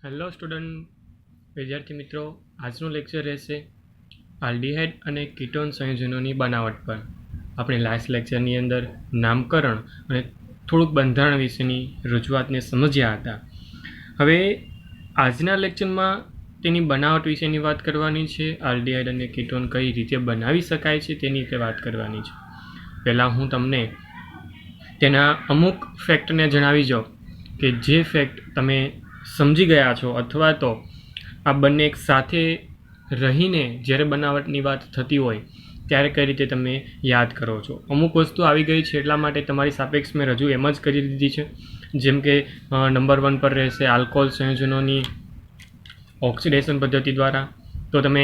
Hello student વિદ્યાર્થી મિત્રો, આજનું લેક્ચર રહેશે આલ્ડીહાઇડ અને કીટોન સંયોજનોની બનાવટ પર. આપણે લાસ્ટ લેક્ચરની અંદર નામકરણ અને થોડુંક બંધારણ વિશેની રજૂઆતને સમજ્યા હતા. હવે આજના લેક્ચરમાં તેની બનાવટ વિશેની વાત કરવાની છે. આલ્ડીહાઇડ અને કીટોન કઈ રીતે બનાવી શકાય છે તેની રીતે વાત કરવાની છે. પહેલાં હું તમને તેના અમુક ફેક્ટને જણાવી જાઉં કે જે ફેક્ટ તમે સમજી ગયા છો અથવા તો આ બંને એક સાથે રહીને જ્યારે બનાવટની વાત થતી હોય ત્યારે કઈ રીતે તમે યાદ કરો છો. અમુક વસ્તુ આવી ગઈ છે એટલા માટે તમારી સાપેક્ષ મેં રજૂ એમ જ કરી દીધી છે. જેમ કે નંબર 1 પર રહેશે આલ્કોહોલ સંયોજનોની ઓક્સિડેશન પદ્ધતિ દ્વારા. તો તમે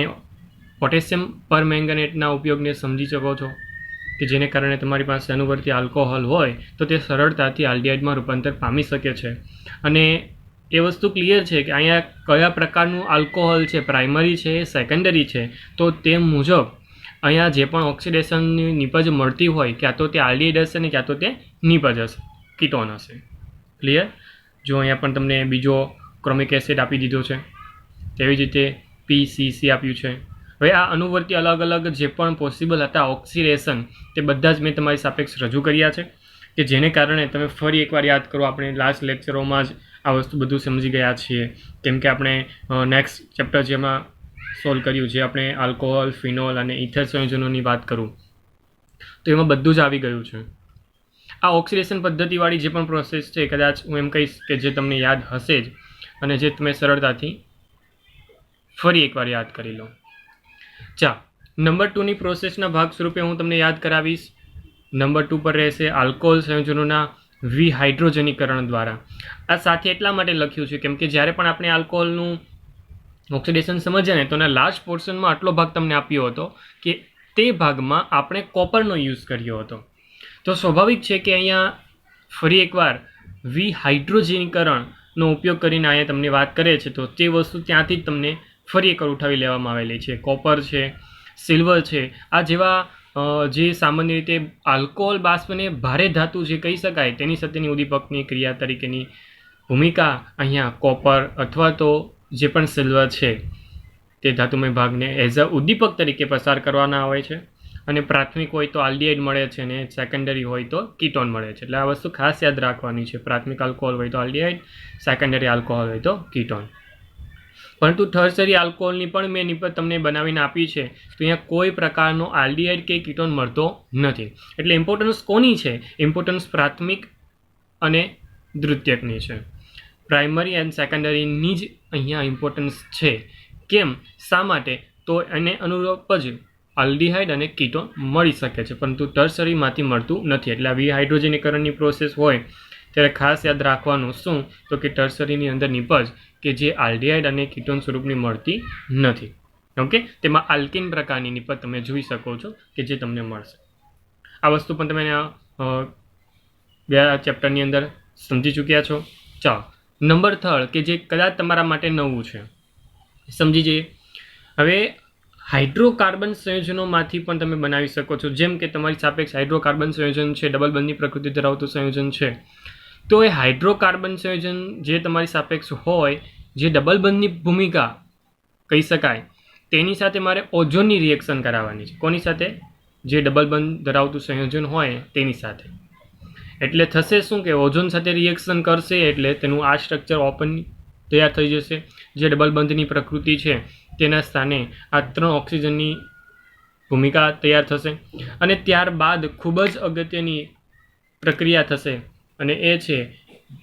પોટેશિયમ પરમેંગનેટના ઉપયોગને સમજી શકો છો કે જેને કારણે તમારી પાસે અનુવર્તી આલ્કોહોલ હોય તો તે સરળતાથી આલ્ડીહાઇડમાં રૂપાંતર પામી શકે છે. અને એ વસ્તુ ક્લિયર છે કે અહીંયા કયા પ્રકારનું આલ્કોહોલ છે, પ્રાઇમરી છે, સેકન્ડરી છે, તો તે મુજબ અહીંયા જે પણ ઓક્સિડેશનની નિપજ મળતી હોય ક્યાં તો તે આલ્ડીહાઇડ હશે ને ક્યાં તો તે નિપજ હશે, કીટોન હશે. ક્લિયર? જો અહીંયા પણ તમને બીજો ક્રોમિક એસિડ આપી દીધો છે, તેવી જ રીતે PCC આપ્યું છે. હવે આ અનુવર્તી અલગ અલગ જે પણ પોસિબલ હતા ઓક્સિડેશન તે બધા જ મેં તમારી સાપેક્ષ રજૂ કર્યા છે કે જેને કારણે તમે ફરી એકવાર યાદ કરો. આપણે લાસ્ટ લેક્ચરોમાં જ આ વસ્તુ બધું સમજી ગયા છીએ. કેમ કે આપણે નેક્સ્ટ ચેપ્ટર જેમાં સોલ્વ કર્યું છે, આપણે આલ્કોહોલ, ફિનોલ અને ઇથર સંયોજનોની વાત કરું તો એમાં બધું જ આવી ગયું છે. આ ઓક્સિડેશન પદ્ધતિવાળી જે પણ પ્રોસેસ છે કદાચ હું એમ કહીશ કે જે તમને યાદ હશે જ અને જે તમે સરળતાથી ફરી એકવાર યાદ કરી લો. નંબર 2ની પ્રોસેસના ભાગ સ્વરૂપે હું તમને યાદ કરાવીશ. નંબર 2 પર રહેશે આલ્કોહોલ સંયોજનોના વિહાઇડ્રોજનીકરણ દ્વારા. આ સાથે એટલા માટે લખ્યું છે કેમ કે જ્યારે પણ આપણે આલ્કોહોલનું ઓક્સિડેશન સમજ્યા ને તો એના લાસ્ટ પોર્શનમાં આટલો ભાગ તમને આપ્યો હતો કે તે ભાગમાં આપણે કોપરનો યુઝ કર્યો હતો. તો સ્વાભાવિક છે કે અહીંયા ફરી એકવાર વિહાઇડ્રોજનીકરણનો ઉપયોગ કરીને અહીંયા તમને વાત કરે છે તો તે વસ્તુ ત્યાંથી જ તમને ફરી એકવાર ઉઠાવી લેવામાં આવેલી છે. કોપર છે, સિલ્વર છે, આ જેવા જે સામાન્ય રીતે આલ્કોહોલ બાષ્પને ભારે ધાતુ જે કહી શકાય તેની સાથેની ઉદ્દીપકની ક્રિયા તરીકેની ભૂમિકા અહીંયા કોપર અથવા તો જે પણ સિલ્વર છે તે ધાતુમય ભાગને એઝ અ ઉદ્દીપક તરીકે પસાર કરવાના આવે છે. અને પ્રાથમિક હોય તો આલ્ડીહાઇડ મળે છે અને સેકન્ડરી હોય તો કીટોન મળે છે. એટલે આ વસ્તુ ખાસ યાદ રાખવાની છે. પ્રાથમિક આલ્કોહોલ હોય તો આલ્ડીહાઇડ, સેકન્ડરી આલ્કોહોલ હોય તો કીટોન. પરંતુ ટર્શરી આલ્કોહોલની પણ મેં નિપજ તમને બનાવીને આપી છે તો અહીંયા કોઈ પ્રકારનો આલ્ડીહાઇડ કે કીટોન મળતો નથી. એટલે ઇમ્પોર્ટન્સ કોની છે? ઇમ્પોર્ટન્સ પ્રાથમિક અને દ્વિતીયકની છે. પ્રાઇમરી એન્ડ સેકન્ડરીની જ અહીંયા ઇમ્પોર્ટન્સ છે. કેમ? શા માટે? તો એને અનુરૂપ જ આલ્ડીહાઇડ અને કીટોન મળી શકે છે પરંતુ ટર્શરીમાંથી મળતું નથી. એટલે આ વિહાઇડ્રોજનીકરણની પ્રોસેસ હોય ત્યારે ખાસ યાદ રાખવાનું શું તો કે ટર્શરીની અંદર નિપજ કે જે આલ્ડીહાઇડ અને કીટોન સ્વરૂપની મળતી નથી. ઓકે, તેમાં આલ્કિન પ્રકારની નિપજ તમે જોઈ શકો છો કે જે તમને મળશે. આ વસ્તુ પણ તમે ગયા ચેપ્ટરની અંદર સમજી ચૂક્યા છો. નંબર 3 કે જે કદાચ તમારા માટે નવું છે, સમજી જઈએ. હવે હાઇડ્રોકાર્બન સંયોજનોમાંથી પણ તમે બનાવી શકો છો. જેમ કે તમારી સાપેક્ષ હાઇડ્રોકાર્બન સંયોજન છે, ડબલ બંધની પ્રકૃતિ ધરાવતું સંયોજન છે. તો એ હાઇડ્રોકાર્બન સંયોજન જે તમારી સાપેક્ષ હોય, જે ડબલ બંધની ભૂમિકા કહી શકાય, તેની સાથે મારે ઓઝોનની રિએક્શન કરાવવાની છે. કોની સાથે? જે ડબલ બંધ ધરાવતું સંયોજન હોય તેની સાથે. એટલે થશે શું કે ઓઝોન સાથે રિએક્શન કરશે એટલે તેનું આ સ્ટ્રક્ચર ઓપન તૈયાર થઈ જશે. જે ડબલ બંધની પ્રકૃતિ છે તેના સ્થાને આ 3 ઓક્સિજનની ભૂમિકા તૈયાર થશે અને ત્યારબાદ ખૂબ જ અગત્યની પ્રક્રિયા થશે અને એ છે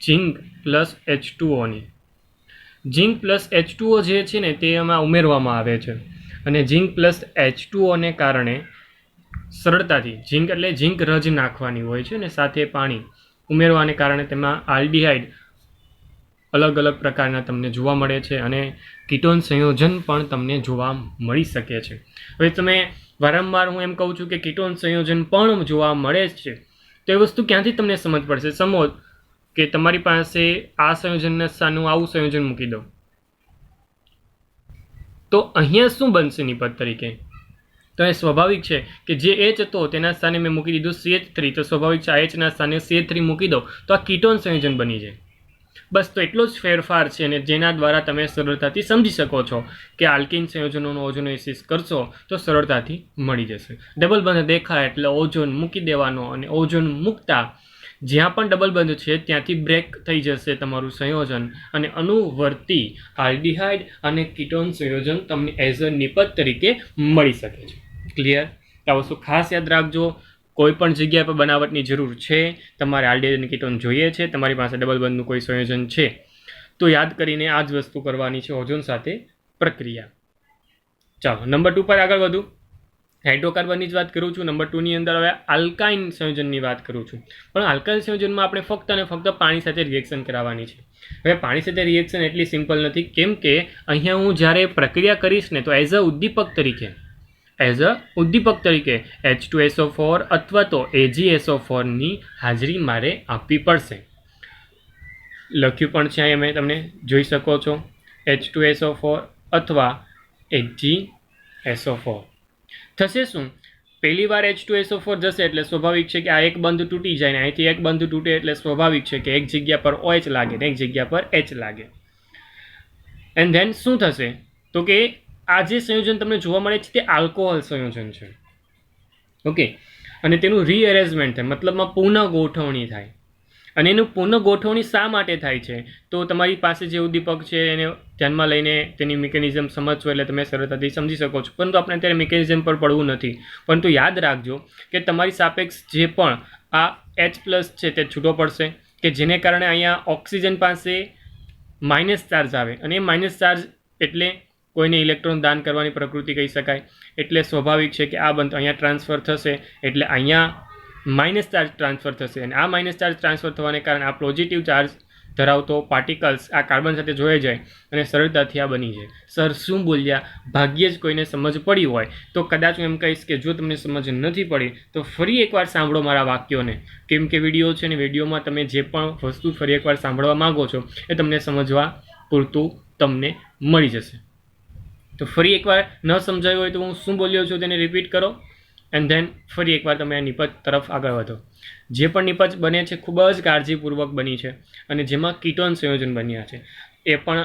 ઝિંક પ્લસ H2Oની. ઝિંક પ્લસ H2O જે છે ને તે એમાં ઉમેરવામાં આવે છે અને ઝિંક પ્લસ H2Oને કારણે સરળતાથી ઝિંક એટલે ઝિંક રજ નાખવાની હોય છે અને સાથે પાણી ઉમેરવાને કારણે તેમાં આલ્ડીહાઇડ અલગ અલગ પ્રકારના તમને જોવા મળે છે અને કીટોન સંયોજન પણ તમને જોવા મળી શકે છે. હવે તમે વારંવાર હું એમ કહું છું કે કીટોન સંયોજન પણ જોવા મળે છે તો એ વસ્તુ ક્યાંથી તમને સમજ પડશે? સમજો કે તમારી પાસે આ સંયોજનના સ્થાનનું આવું સંયોજન મૂકી દો તો અહીંયા શું બનશે નિપજ તરીકે? તો એ સ્વાભાવિક છે કે જે H હતો તેના સ્થાને મેં મૂકી દીધું CH3. તો સ્વાભાવિક છે આ H ના સ્થાને CH3 મૂકી દો તો આ કીટોન સંયોજન બની જાય. બસ તો એટલો જ ફેરફાર છે અને જેના દ્વારા તમે સરળતાથી સમજી શકો છો કે આલ્કિન સંયોજનોનો ઓઝોનોસિસ કરશો તો સરળતાથી મળી જશે. ડબલ બંધ દેખાય એટલે ઓઝોન મૂકી દેવાનો અને ઓઝોન મૂકતા જ્યાં પણ ડબલ બંધ છે ત્યાંથી બ્રેક થઈ જશે તમારું સંયોજન અને અનુવર્તી આલ્ડિહાઇડ અને કીટોન સંયોજન તમને એઝ અ નિપજ તરીકે મળી શકે છે. ક્લિયર? આ વસ્તુ ખાસ યાદ રાખજો. કોઈ પણ જગ્યા પર બનાવટની જરૂર છે, તમારે આલ્ડિહાઇડ અને કીટોન જોઈએ છે, તમારી પાસે ડબલ બંધનું કોઈ સંયોજન છે તો યાદ કરીને આ જ વસ્તુ કરવાની છે ઓઝોન સાથે પ્રક્રિયા. ચાલો નંબર 2 પર આગળ વધું. હાઇડ્રોકાર્બનની જ વાત કરું છું. નંબર 2 ની અંદર હવે આલ્કાઇન સંયોજનની વાત કરું છું. પણ આલ્કાઇન સંયોજનમાં આપણે ફક્ત અને ફક્ત પાણી સાથે રિએક્શન કરાવવાની છે. હવે પાણી સાથે રિએક્શન એટલી સિમ્પલ નથી, કેમ કે અહીંયા હું જ્યારે પ્રક્રિયા કરીશ ને તો એઝ અ ઉદ્દીપક તરીકે H2SO4 અથવા તો AgSO4 ની હાજરી મારે આપવી પડશે. લખ્યું પણ છે અહીંયા, તમે જોઈ શકો છો H2SO4 અથવા AgSO4. થશે શું? પહેલી વાર H2SO4 જશે એટલે સ્વાભાવિક છે કે આ એક બંધ તૂટી જાય ને અહીંથી એક બંધ તૂટે એટલે સ્વાભાવિક છે કે એક જગ્યા પર OH લાગે ને એક જગ્યા પર H લાગે. એન્ડ ધેન શું થશે તો કે આ જે સંયોજન તમને જોવા મળે છે તે આલ્કોહોલ સંયોજન છે. ઓકે, અને તેનું રીઅરેન્જમેન્ટ થાય, મતલબમાં પુનઃ ગોઠવણી થાય. અને એનું પુનઃ ગોઠવણી શા માટે થાય છે તો તમારી પાસે જે ઉદ્દીપક છે એને ધ્યાનમાં લઈને તેની મિકેનિઝમ સમજશો એટલે તમે સરળતાથી સમજી શકો છો. પરંતુ આપણે અત્યારે મિકેનિઝમ પર પડવું નથી, પરંતુ યાદ રાખજો કે તમારી સાપેક્ષ જે પણ આ H+ છે તે છૂટો પડશે કે જેને કારણે અહીંયા ઓક્સિજન પાસે માઇનસ ચાર્જ આવે અને એ માઇનસ ચાર્જ એટલે કોઈને ઇલેક્ટ્રોન દાન કરવાની પ્રકૃતિ કહી શકાય. એટલે સ્વાભાવિક છે કે આ બંધ અહીંયા ટ્રાન્સફર થશે એટલે અહીંયા માઇનસ ચાર્જ ટ્રાન્સફર થશે અને આ માઇનસ ચાર્જ ટ્રાન્સફર થવાને કારણે આ પોઝિટિવ ચાર્જ ધરાવતો પાર્ટિકલ્સ આ કાર્બન સાથે જોડાઈ જાય અને સરળતાથી આ બની જાય. સર શું બોલ્યા? ભાગ્યે જ કોઈને સમજ પડી હોય તો કદાચ હું એમ કહીશ કે જો તમને સમજ નથી પડી તો ફરી એકવાર સાંભળો મારા વાક્યોને, કેમ કે વિડીયો છે ને વિડીયોમાં તમે જે પણ વસ્તુ ફરી એકવાર સાંભળવા માગો છો એ તમને સમજવા પૂરતું તમને મળી જશે. તો ફરી એકવાર ન સમજાયું હોય તો હું શું બોલ્યો છું તેને રિપીટ કરો એન્ડ ધેન ફરી એકવાર તમે આ નિપજ તરફ આગળ વધો. જે પણ નિપજ બને છે ખૂબ જ કાળજીપૂર્વક બની છે અને જેમાં કીટોન સંયોજન બન્યા છે એ પણ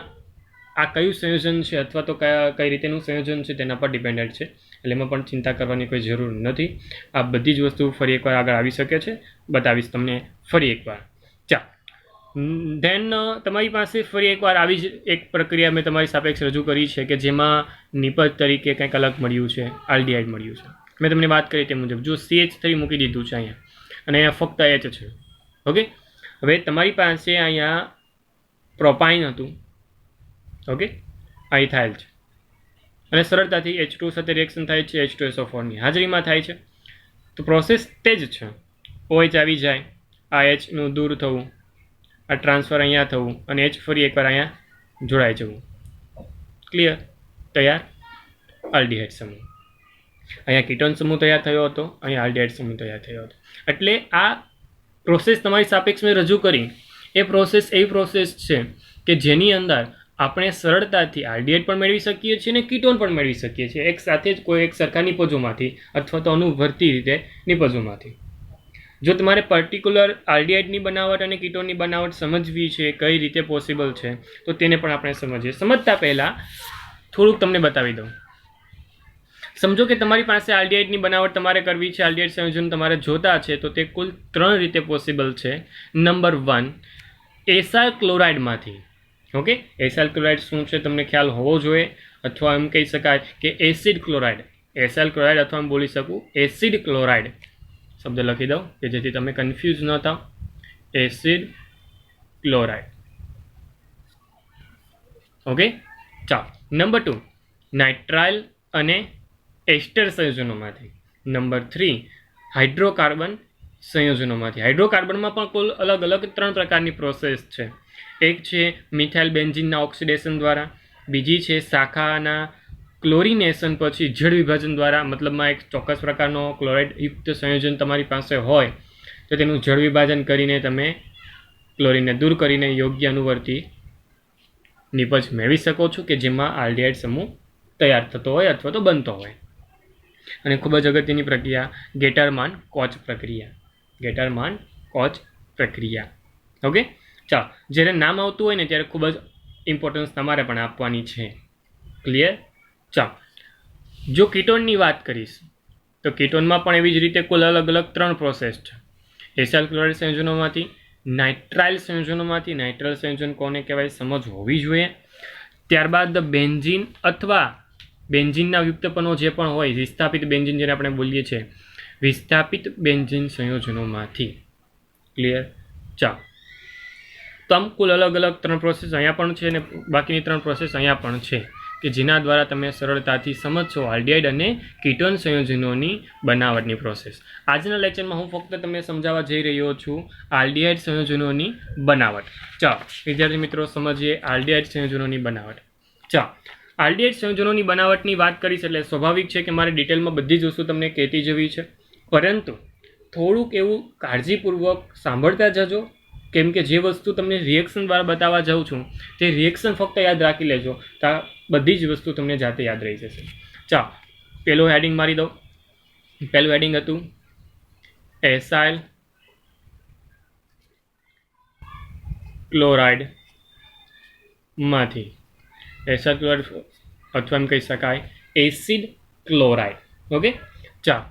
આ કયું સંયોજન છે અથવા તો કઈ રીતેનું સંયોજન છે તેના પર ડિપેન્ડન્ટ છે, એટલે એમાં પણ ચિંતા કરવાની કોઈ જરૂર નથી. આ બધી જ વસ્તુ ફરી એકવાર આગળ આવી શકે છે, બતાવીશ તમને ફરી એકવાર. ધેન તમારી પાસે ફરી એકવાર આવી જ એક પ્રક્રિયા મેં તમારી સાપેક્ષ રજૂ કરી છે કે જેમાં નિપજ તરીકે કંઈક અલગ મળ્યું છે, આલ્ડિહાઇડ મળ્યું છે. મેં તમને વાત કરી તે મુજબ જો CH3 મૂકી દીધું છે અહીંયા અને અહીંયા ફક્ત H છે. ઓકે, હવે તમારી પાસે અહીંયા પ્રોપાઇન હતું, ઓકે, આ ઇથાઇલ છે અને સરળતાથી H2 સાથે રિએક્શન થાય છે, H2SO4 ની હાજરીમાં થાય છે. તો પ્રોસેસ તે જ છે. OH આવી જાય, આ H નું દૂર થવું, આ ટ્રાન્સફર અહીંયા થવું અને H ફરી એકવાર અહીંયા જોડાઈ જવું. ક્લિયર? તૈયાર? આલ્ડિહાઇડ સમૂહ. અહીંયા કીટોન સમૂહ તૈયાર થયો હતો, અહીંયા આલ્ડિહાઇડ સમૂહ તૈયાર થયો હતો. એટલે આ પ્રોસેસ તમારી સાપેક્ષ મેં રજૂ કરી એ પ્રોસેસ એવી પ્રોસેસ છે કે જેની અંદર આપણે સરળતાથી આલ્ડિહાઇડ પણ મેળવી શકીએ છીએ અને કીટોન પણ મેળવી શકીએ છીએ એક સાથે જ કોઈ એક સરખા નિપજોમાંથી અથવા તો અનુવર્તી રીતે નિપજોમાંથી. જો તમારે પર્ટિક્યુલર આલ્ડિહાઇડની બનાવટ અને કીટોનની બનાવટ સમજવી છે કઈ રીતે પોસિબલ છે તો તેને પણ આપણે સમજીએ. સમજતા પહેલાં થોડુંક તમને બતાવી દઉં. સમજો કે તમારી પાસે આલ્ડિહાઇડની બનાવટ તમારે કરવી છે, આલ્ડિહાઇડ સંયોજન તમારે જોતા છે તો તે કુલ 3 રીતે પોસિબલ છે. નંબર 1 એસાઇલ ક્લોરાઇડમાંથી. ઓકે, એસાઇલ ક્લોરાઇડ શું છે તમને ખ્યાલ હોવો જોઈએ, અથવા એમ કહી શકાય કે એસિડ ક્લોરાઇડ. એસાઇલ ક્લોરાઇડ અથવા હું બોલી શકું એસિડ ક્લોરાઇડ શબ્દ લખી દઉં કે જેથી તમે કન્ફ્યુઝ ન થાવ. Acid chloride. ઓકે, ચાલો. નંબર 2 નાઇટ્રાઇલ અને એસ્ટર સંયોજનોમાંથી. Number 3 hydrocarbon સંયોજનોમાંથી. હાઇડ્રોકાર્બનમાં પણ કુલ અલગ અલગ 3 પ્રકારની પ્રોસેસ છે. એક છે મિથાઇલ બેન્ઝીનના ઓક્સિડેશન દ્વારા, બીજી છે શાખાના ક્લોરિનેશન પછી જળ વિભાજન દ્વારા, મતલબમાં એક ચોક્કસ પ્રકારનો ક્લોરાઇડ યુક્ત સંયોજન તમારી પાસે હોય તો તેનું જળ વિભાજન કરીને તમે ક્લોરીનને દૂર કરીને યોગ્ય અનુવર્તી નિપજ મેળવી શકો છો કે જેમાં આલ્ડિહાઇડ સમૂહ તૈયાર થતો હોય અથવા તો બનતો હોય. અને ખૂબ જ અગત્યની પ્રક્રિયા ગેટરમાન કોચ પ્રક્રિયા. ગેટરમાન કોચ પ્રક્રિયા. ઓકે, ચાલો, જ્યારે નામ આવતું હોય ને ત્યારે ખૂબ જ ઇમ્પોર્ટન્સ તમારે પણ આપવાની છે. ક્લિયર? ચાલો, જો કીટોનની વાત કરીશ તો કીટોનમાં પણ એવી જ રીતે કુલ અલગ અલગ 3 પ્રોસેસ છે. એસાઇલ ક્લોરાઇડ સંયોજનોમાંથી, નાઇટ્રાઇલ સંયોજનોમાંથી. નાઇટ્રાઇલ સંયોજન કોને કહેવાય સમજ હોવી જોઈએ. ત્યારબાદ બેન્ઝીન અથવા બેન્ઝીનના યુક્તપનો જે પણ હોય, વિસ્થાપિત બેન્ઝીન જેને આપણે બોલીએ છીએ, વિસ્થાપિત બેન્ઝીન સંયોજનોમાંથી. ક્લિયર? ચાલો, તો આમ કુલ અલગ અલગ 3 પ્રોસેસ અહીંયા પણ છે અને બાકીની 3 પ્રોસેસ અહીંયા પણ છે કે જેના દ્વારા તમે સરળતાથી સમજશો આલ્ડિહાઇડ અને કીટોન સંયોજનોની બનાવટની પ્રોસેસ. આજના લેક્ચરમાં હું ફક્ત તમને સમજાવવા જઈ રહ્યો છું આલ્ડિહાઇડ સંયોજનોની બનાવટ. ચાલો વિદ્યાર્થી મિત્રો, સમજીએ આલ્ડિહાઇડ સંયોજનોની બનાવટ. ચાલો, આલ્ડિહાઇડ સંયોજનોની બનાવટની વાત કરીશ એટલે સ્વાભાવિક છે કે મારે ડિટેલમાં બધી જ વસ્તુ તમને કહેતી જવી છે, પરંતુ થોડુંક એવું કાળજીપૂર્વક સાંભળતા જજો, કેમ કે જે વસ્તુ તમને રિએક્શન દ્વારા બતાવવા જાઉં છું તે રિએક્શન ફક્ત યાદ રાખી લેજો, તો બધી જ વસ્તુ તમને જાતે યાદ રહી જશે. ચાલો, પહેલું હેડિંગ મારી દઉં. પહેલું હેડિંગ હતું એસાઇલ ક્લોરાઇડ માંથી. એસાઇલ ક્લોરાઇડ અથવા એમ કહી શકાય એસિડ ક્લોરાઇડ. ઓકે, ચાલો,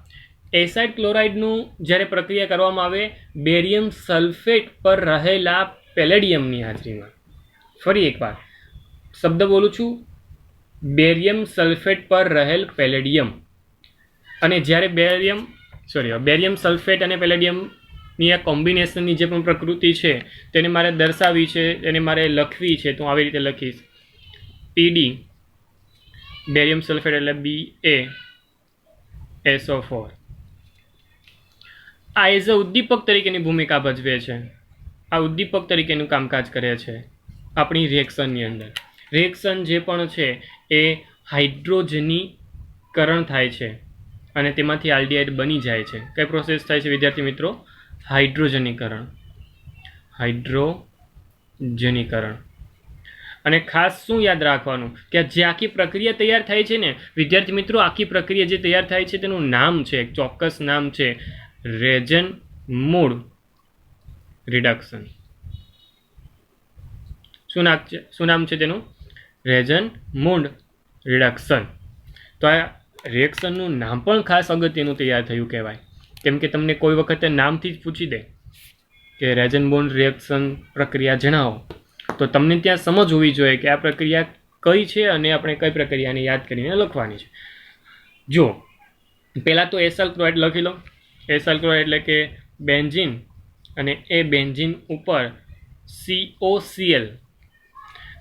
એસાઇડ ક્લોરાઇડનું જ્યારે પ્રક્રિયા કરવામાં આવે બેરિયમ સલ્ફેટ પર રહેલા પેલેડિયમની હાજરીમાં. ફરી એકવાર શબ્દ બોલું છું, બેરિયમ સલ્ફેટ પર રહેલ પેલેડિયમ. અને જ્યારે બેરિયમ સલ્ફેટ અને પેલેડિયમની આ કોમ્બિનેશનની જે પણ પ્રકૃતિ છે તેને મારે દર્શાવવી છે, તેને મારે લખવી છે, તો આવી રીતે લખીશ PD બેરિયમ સલ્ફેટ એટલે BaSO4. આ એઝ અ ઉદ્દીપક તરીકેની ભૂમિકા ભજવે છે. આ ઉદ્દીપક તરીકેનું કામકાજ કરે છે આપણી રિએક્શનની અંદર. રિએક્શન જે પણ છે એ હાઇડ્રોજનીકરણ થાય છે અને તેમાંથી આલ્ડિહાઇડ બની જાય છે. કઈ પ્રોસેસ થાય છે વિદ્યાર્થી મિત્રો? હાઇડ્રોજનીકરણ. અને ખાસ શું યાદ રાખવાનું કે જે આખી પ્રક્રિયા તૈયાર થાય છે ને વિદ્યાર્થી મિત્રો, આખી પ્રક્રિયા જે તૈયાર થાય છે તેનું નામ છે, એક ચોક્કસ નામ છે, રેઝન-મૂળ રિડક્શન. શું નામ છે તેનું? રેઝન-મૂળ રિડક્શન. તો આ રિએક્શનનું નામ પણ ખાસ અગત્યનું તૈયાર થયું કહેવાય, કેમ કે તમને કોઈ વખતે નામથી જ પૂછી દે કે રેઝન-મૂળ રિએક્શન પ્રક્રિયા જણાવો, તો તમને ત્યાં સમજ હોવી જોઈએ કે આ પ્રક્રિયા કઈ છે અને આપણે કઈ પ્રક્રિયાને યાદ કરીને લખવાની છે. જો પહેલાં તો એસાઇલ ક્લોરાઇડ લખી લો. એસાઇલ ક્લોરાઇડ એટલે કે બેન્ઝીન, અને એ બેન્ઝીન ઉપર COCl,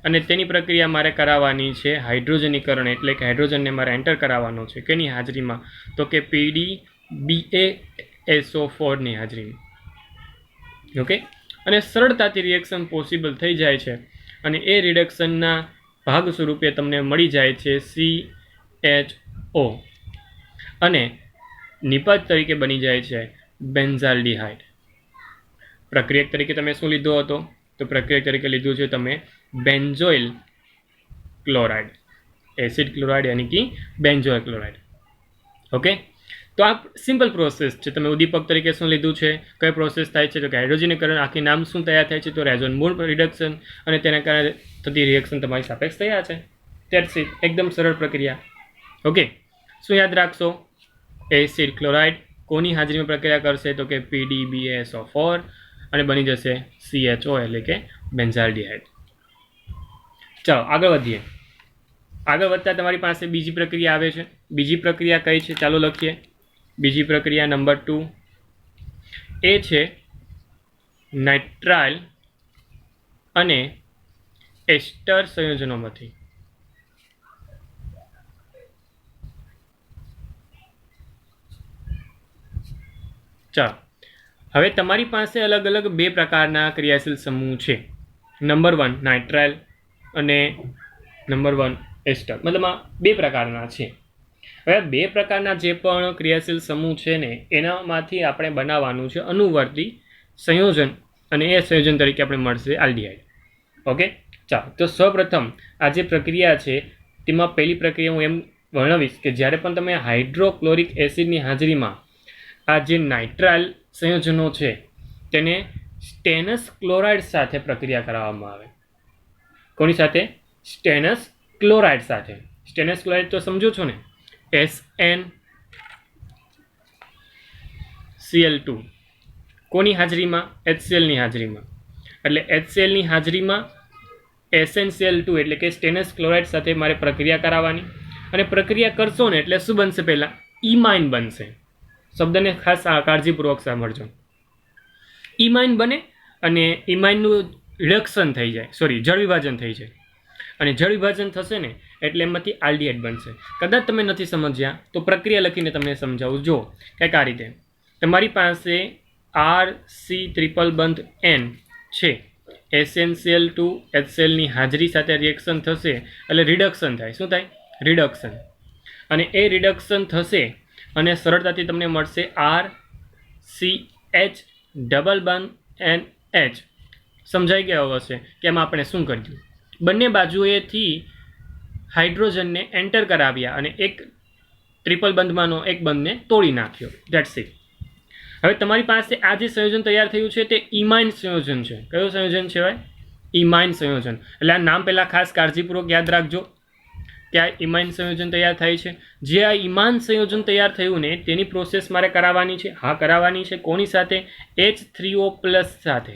અને તેની પ્રક્રિયા મારે કરાવવાની છે હાઇડ્રોજનીકરણ, એટલે કે હાઇડ્રોજનને મારે એન્ટર કરાવવાનો છે કેની હાજરીમાં? તો કે PDBaSO4 ની હાજરીમાં. ઓકે, અને સરળતાથી રિએક્શન પોસિબલ થઈ જાય છે અને એ રિડક્શનના ભાગ સ્વરૂપે તમને મળી જાય છે CHO અને નિપજ તરીકે બની જાય છે બેન્ઝાલ્ડિહાઇડ. પ્રક્રિયક તરીકે તમે શું લીધો હતો? તો પ્રક્રિયક તરીકે લીધું છે તમે બેન્ઝોઇલ ક્લોરાઇડ. એસિડ ક્લોરાઇડ યાની કે બેન્ઝોઇલ ક્લોરાઇડ. ઓકે, તો આ સિમ્પલ પ્રોસેસ છે. તમે ઉદ્દીપક તરીકે શું લીધું છે? કઈ પ્રોસેસ થાય છે? તો કે હાઇડ્રોજનીકરણ. આખી નામ શું તૈયાર થાય છે? તો રેઝન-મૂળ રિડક્શન, અને તેના કારણે થતી રિએક્શન તમારી સાપેક્ષ તૈયાર છે. That's it. એકદમ સરળ પ્રક્રિયા. ઓકે, શું યાદ રાખશો? એસિડ ક્લોરાઇડ કોની હાજરીમાં પ્રક્રિયા કરશે? તો કે PDBaSO4 અને બની જશે CHO એટલે કે બેન્ઝાલ્ડિહાઇડ. ચાલો આગળ વધીએ. આગળ વધતા તમારી પાસે બીજી પ્રક્રિયા આવે છે. બીજી પ્રક્રિયા કઈ છે? ચાલો લખીએ. બીજી પ્રક્રિયા નંબર 2 એ છે નાઇટ્રાઇલ અને એસ્ટર સંયોજનોમાંથી. ચાલો, હવે તમારી પાસે અલગ અલગ 2 પ્રકારના ક્રિયાશીલ સમૂહ છે. નંબર 1 નાઇટ્રાઇલ અને નંબર 1 એસ્ટર. મતલબ આ 2 પ્રકારના છે. હવે 2 પ્રકારના જે પણ ક્રિયાશીલ સમૂહ છે ને એનામાંથી આપણે બનાવવાનું છે અનુવર્તી સંયોજન, અને એ સંયોજન તરીકે આપણે મળશે આલ્ડિહાઇડ. ઓકે, ચાલો, તો સૌપ્રથમ આ જે પ્રક્રિયા છે તેમાં પહેલી પ્રક્રિયા હું એમ વર્ણવીશ કે જ્યારે પણ તમે હાઇડ્રોક્લોરિક એસિડની હાજરીમાં આ જે નાઇટ્રાઇલ સંયોજનો છે તેને સ્ટેનસ ક્લોરાઇડ સાથે પ્રક્રિયા કરાવવામાં આવે. કોની સાથે? સ્ટેનસ ક્લોરાઇડ સાથે. સ્ટેનસ ક્લોરાઇડ તો સમજો છો ને, SnCl2 કોની હાજરીમાં? HCl ની હાજરીમાં. એટલે HCl ની હાજરીમાં SnCl2 એટલે કે સ્ટેનસ ક્લોરાઇડ સાથે મારે પ્રક્રિયા કરાવવાની. અને પ્રક્રિયા કરશો ને એટલે શું બનશે? પહેલાં ઇમાઇન બનશે. શબ્દને ખાસ કાળજીપૂર્વક સાંભળજો. ઇમાઇન બને અને ઇમાઇનનું રિડક્શન થઈ જાય, જળ વિભાજન થઈ જાય. અને જળ વિભાજન થશે ને એટલે એમાંથી આલ્ડિહાઇડ બનશે. કદાચ તમે નથી સમજ્યા તો પ્રક્રિયા લખીને તમને સમજાવું. જો કંઈક આ રીતે તમારી પાસે RC ટ્રિપલ બંધ N છે. SnCl2 HCl ની હાજરી સાથે રિએક્શન થશે એટલે રિડક્શન થાય. શું થાય? રિડક્શન. અને એ રિડક્શન થશે અને સરળતાથી તમને મળશે RCH ડબલ બંધ NH. સમજાઈ ગયો હશે કે એમાં આપણે શું કર્યું? બંને બાજુએથી હાઇડ્રોજનને એન્ટર કરાવ્યા અને એક ટ્રિપલ બંધમાંનો એક બંધને તોડી નાખ્યો. That's it. હવે તમારી પાસે આ જે સંયોજન તૈયાર થયું છે તે ઇમાઇન સંયોજન છે. કયું સંયોજન છે ભાઈ? ઇમાઇન સંયોજન. એટલે આ નામ પહેલાં ખાસ કાળજીપૂર્વક યાદ રાખજો કે આ ઇમાઇન સંયોજન તૈયાર થાય છે. જે આ ઇમાઇન સંયોજન તૈયાર થયું ને તેની પ્રોસેસ મારે કરાવવાની છે. હા, કરાવવાની છે. કોની સાથે? H3O+ સાથે.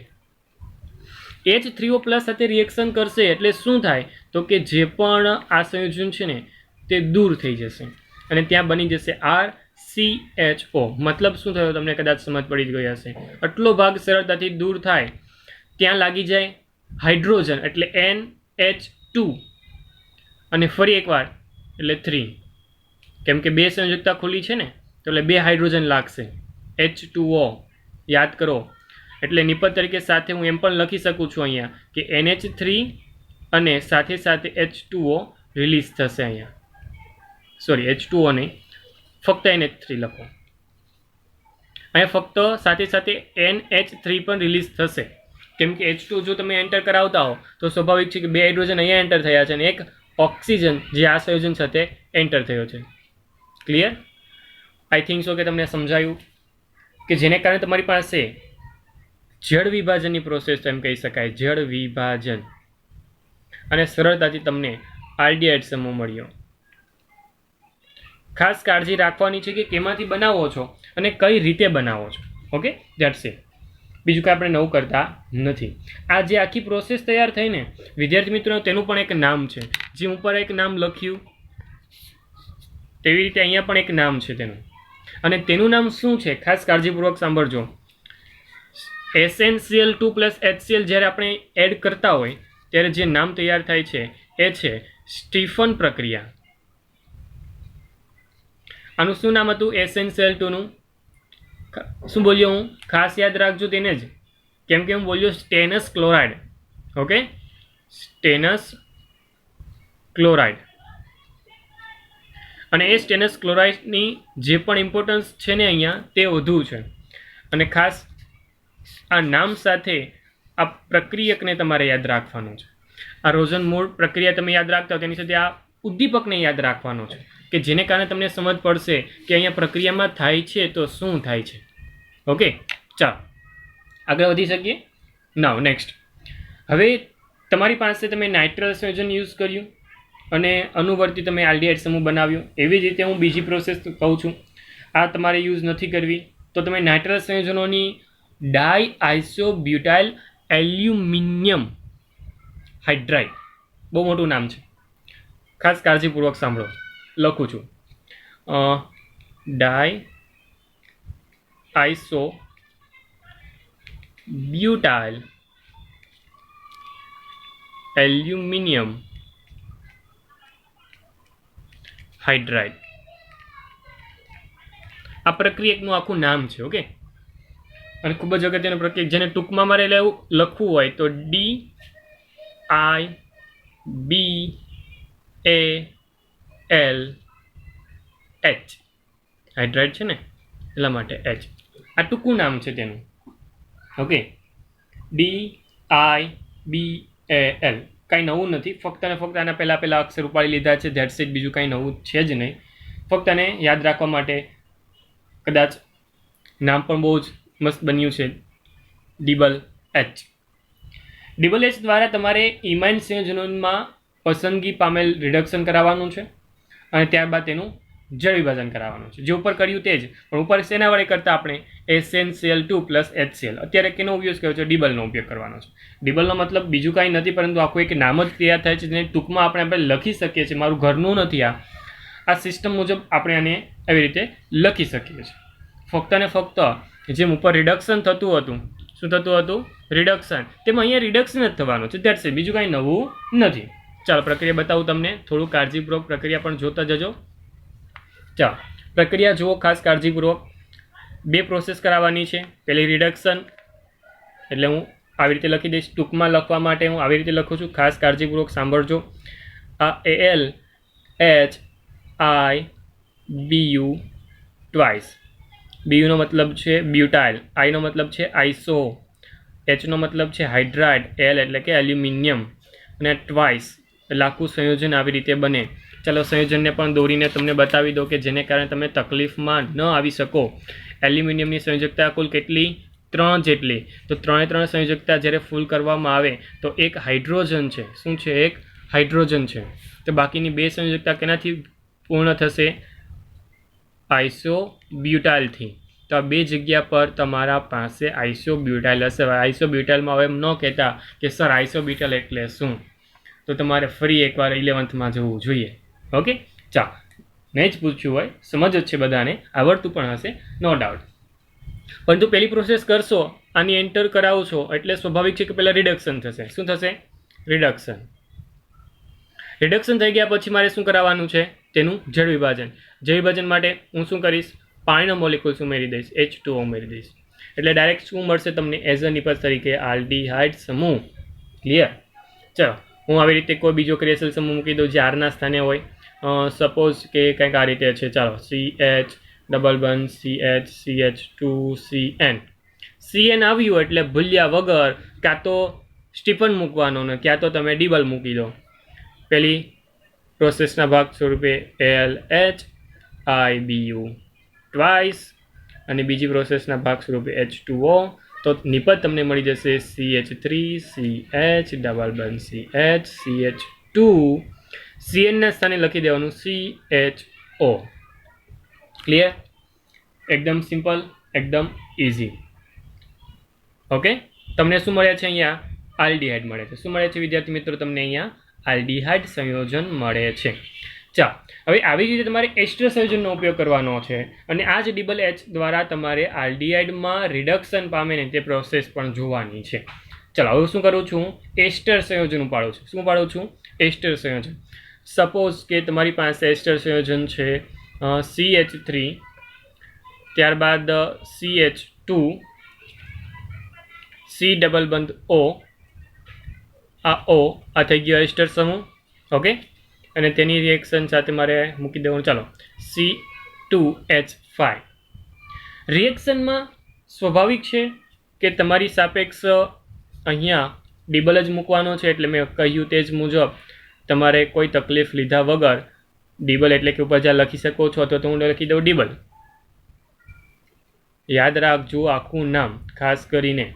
H3O+ સાથે રિએક્શન કરશે એટલે શું થાય? તો કે જે પણ આ સંયોજન છે ને તે દૂર થઈ જશે અને ત્યાં બની જશે RCHO. મતલબ શું થયો? તમને કદાચ સમજ પડી જ ગઈ હશે. આટલો ભાગ સરળતાથી દૂર થાય ત્યાં લાગી જાય હાઇડ્રોજન એટલે NH2 અને ફરી એકવાર એટલે 3. કેમ કે 2 સંયોજકતા ખુલી છે ને તો એટલે 2 હાઇડ્રોજન લાગશે. H2O યાદ કરો. એટલે નિપજ તરીકે સાથે હું એમ પણ લખી શકું છું અહીંયા કે NH3 અને સાથે સાથે H2O રિલીઝ થશે અહીંયા. H2O નહીં, ફક્ત NH3 લખો. અહીંયા ફક્ત સાથે સાથે NH3 પણ રિલીઝ થશે. કેમ કે H2 જો તમે એન્ટર કરાવતા હો તો સ્વાભાવિક છે કે 2 હાઇડ્રોજન અહીંયા એન્ટર થયા છે અને એક ઓક્સિજન જે આ સંયોજન સાથે એન્ટર થયો છે. ક્લિયર? આઈ થિંક સો કે તમને સમજાયું કે જેને કારણે તમારી પાસે જળ વિભાજનની પ્રોસેસ એમ કહી શકાય. જળ વિભાજન. અને સરળતાથી તમને આલ્ડિહાઇડ સમૂહ મળ્યો. ખાસ કાળજી રાખવાની છે કે કેમાંથી બનાવો છો અને કઈ રીતે બનાવો છો. Okay, that's it. બીજું કંઈ આપણે નવું કરતા નથી. આ જે આખી પ્રોસેસ તૈયાર થઈ ને વિદ્યાર્થી મિત્રો, તેનું પણ એક નામ છે. જે ઉપર એક નામ લખ્યું તેવી રીતે અહીંયા પણ એક નામ છે તેનું. અને તેનું નામ શું છે? ખાસ કાળજીપૂર્વક સાંભળજો. SnCl2 + HCl જ્યારે આપણે એડ કરતા હોય ત્યારે જે નામ તૈયાર થાય છે એ છે સ્ટીફન પ્રક્રિયા. આનું શું નામ હતું? SnCl2નું શું બોલ્યો હું? ખાસ યાદ રાખજો તેને જ. કેમ કે હું બોલ્યો stannous chloride. Okay, stannous chloride. અને એ સ્ટેનસ ક્લોરાઇડની જે પણ ઇમ્પોર્ટન્સ છે ને અહીંયા તે વધુ છે. અને ખાસ આ નામ સાથે આ પ્રક્રિયકને તમારે યાદ રાખવાનું છે. આ રોઝન મૂળ પ્રક્રિયા તમે યાદ રાખતા હો તેની સાથે આ ઉદ્દીપકને યાદ રાખવાનો છે કે જેને કારણે તમને સમજ પડશે કે અહીંયા પ્રક્રિયામાં થાય છે તો શું થાય છે. ઓકે, ચાલો આગળ વધી શકીએ. Now next. હવે તમારી પાસે તમે નાઇટ્રલ સંયોજન યુઝ કર્યું અને અનુવર્તી તમે આલ્ડિહાઇડ સમૂહ બનાવ્યો. એવી જ રીતે હું બીજી પ્રોસેસ કહું છું. આ તમારે યુઝ નથી કરવી તો તમે નાઇટ્રલ સંયોજનોની ડાઇઆઇસોબ્યુટાઇલ એલ્યુમિનિયમ હાઇડ્રાઇડ, બહુ મોટું નામ છે, ખાસ કાળજીપૂર્વક સાંભળો. લખું છું ડાઇઆઇસોબ્યુટાઇલ એલ્યુમિનિયમ હાઇડ્રાઇડ. આ પ્રક્રિયકનું આખું નામ છે. ઓકે, અને ખૂબ જ અગત્યનું પ્રક્રિયક જેને ટૂંકમાં મારે એવું લખવું હોય તો DIBALH હાઇડ્રાઇડ છે ને એટલા માટે H. આ ટૂંકું નામ છે તેનું. Okay, DIBAL. કાંઈ નવું નથી, ફક્ત અને ફક્ત આના પહેલાં અક્ષર ઉપાડી લીધા છે. That's it. બીજું કાંઈ નવું છે જ નહીં. ફક્ત આને યાદ રાખવા માટે કદાચ નામ પણ બહુ જ મસ્ત બન્યું છે. ડીબલ એચ. ડબલ એચ દ્વારા તમારે ઇમાઇન સંયોજનોમાં પસંદગી પામેલ રિડક્શન કરાવવાનું છે અને ત્યારબાદ તેનું જળ વિભાજન કરાવવાનું છે. જે ઉપર કર્યું તે જ, પણ ઉપર શેના વડે કરતા આપણે SnCl2 પ્લસ HCl. અત્યારે કેનો ઉપયોગ કર્યો છે? ડિબલનો ઉપયોગ કરવાનો છે. ડિબલનો મતલબ બીજું કાંઈ નથી પરંતુ આખું એક નામ જ તૈયાર થાય છે જેને ટૂંકમાં આપણે લખી શકીએ છીએ. મારું ઘરનું નથી આ સિસ્ટમ મુજબ આપણે આને એવી રીતે લખી શકીએ છીએ. ફક્ત ને ફક્ત જેમ ઉપર રિડક્શન થતું હતું, શું થતું હતું? રિડક્શન. તેમાં અહીંયા રિડક્શન જ થવાનું છે. That's it. બીજું કાંઈ નવું નથી. ચાલો પ્રક્રિયા બતાવું તમને. થોડું કાળજીપૂર્વક પ્રક્રિયા પણ જોતા જજો. ચાલો પ્રક્રિયા જુઓ ખાસ કાળજીપૂર્વક. 2 પ્રોસેસ કરાવવાની છે. પહેલી રિડક્શન, એટલે હું આવી રીતે લખી દઈશ. ટૂંકમાં લખવા માટે હું આવી રીતે લખું છું. ખાસ કાળજીપૂર્વક સાંભળજો. આ AlHIBu ટ્વાઇસ. બીયુનો મતલબ છે બ્યુટાઇલ, આઈનો મતલબ છે આઈસો, એચનો મતલબ છે હાઇડ્રાઇડ, એલ એટલે કે એલ્યુમિનિયમ અને ટ્વાઇસ એટલે આખું સંયોજન આવી રીતે બને. ચાલો સંયોજનને પણ દોરીને તમને બતાવી દો કે જેને કારણે તમે તકલીફમાં ન આવી શકો. એલ્યુમિનિયમની સંયોજકતા કુલ કેટલી? 3 જેટલી. તો 3 સંયોજકતા જ્યારે ફૂલ કરવામાં આવે તો એક હાઇડ્રોજન છે. શું છે? એક હાઇડ્રોજન છે. તો બાકીની 2 સંયોજકતા કેનાથી પૂર્ણ થશે? આઇસોબ્યુટાઇલથી. તો આ 2 જગ્યા પર તમારા પાસે આઇસોબ્યુટાઇલ હશે. આઇસોબ્યુટાઇલમાં હવે એમ ન કહેતા કે સર આઇસોબ્યુટાઇલ એટલે શું? તો તમારે ફરી એકવાર 11th જવું જોઈએ. ઓકે, ચાલો. નહીં જ પૂછ્યું હોય, સમજ જ છે બધાને, આવડતું પણ હશે, નો ડાઉટ. પરંતુ પહેલી પ્રોસેસ કરશો, આની એન્ટર કરાવો છો એટલે સ્વાભાવિક છે કે પહેલાં રિડક્શન થશે. શું થશે? રિડક્શન. રિડક્શન થઈ ગયા પછી મારે શું કરાવવાનું છે? તેનું જળ વિભાજન. જળ વિભાજન માટે હું શું કરીશ? પાણીનો મોલિક્યુલ્સ ઉમેરી દઈશ, H2O ઉમેરી દઈશ. એટલે ડાયરેક્ટ શું મળશે તમને? એઝ અ નિપજ તરીકે આલ્ડીહાઇડ સમૂહ. ક્લિયર? ચલો હું આવી રીતે કોઈ બીજો ક્રિયાશીલ સમૂહ મૂકી દઉં જે આરના સ્થાને હોય. સપોઝ કે કંઈક આ રીતે છે. ચાલો CH ડબલ બંધ CH2CN. CN આવ્યું એટલે ભૂલ્યા વગર કાં તો સ્ટીફન મૂકવાનો ને ક્યાં તો તમે ડિબલ મૂકી દો. પહેલી પ્રોસેસના ભાગ સ્વરૂપે AlHIBu ટ્વાઇસ અને બીજી પ્રોસેસના ભાગ સ્વરૂપે H2O. તો નિપજ તમને મળી જશે CH3CH ડબલ બંધ CH2. CNના સ્થાને લખી દેવાનું CHO. ક્લિયર? એકદમ સિમ્પલ, એકદમ ઇઝી. ઓકે, તમને શું મળે છે અહીંયા? આલ્ડીહાઇડ મળે છે. શું મળે છે વિદ્યાર્થી મિત્રો? તમને અહીંયા આલ્ડીહાઇડ સંયોજન મળે છે. ચાલો હવે આવી રીતે તમારે એસ્ટર સંયોજનનો ઉપયોગ કરવાનો છે અને આ જ ડબલ એચ દ્વારા તમારે આલ્ડીહાઇડમાં રિડક્શન પામે ને તે પ્રોસેસ પણ જોવાની છે. ચાલો હવે શું કરું છું? એસ્ટર સંયોજન ઉપાડું છું. શું ઉપાડું છું? એસ્ટર સંયોજન. સપોઝ કે તમારી પાસે એસ્ટર સંયોજન છે CH3, ત્યારબાદ CH2, C ડબલ બંધ O. આ થઈ ગયો એસ્ટર સમૂહ. ઓકે, અને તેની રિએક્શન સાથે મારે મૂકી દેવાનું. ચાલો C2H5. રિએક્શનમાં સ્વાભાવિક છે કે તમારી સાપેક્ષ અહીંયા ડિબલ જ મૂકવાનો છે. એટલે મેં કહ્યું તે જ મુજબ તમારે કોઈ તકલીફ લીધા વગર ડિબલ એટલે કે ઉપર જ્યાં લખી શકો છો અથવા તો હું લખી દઉં ડિબલ. યાદ રાખજો આખું નામ ખાસ કરીને,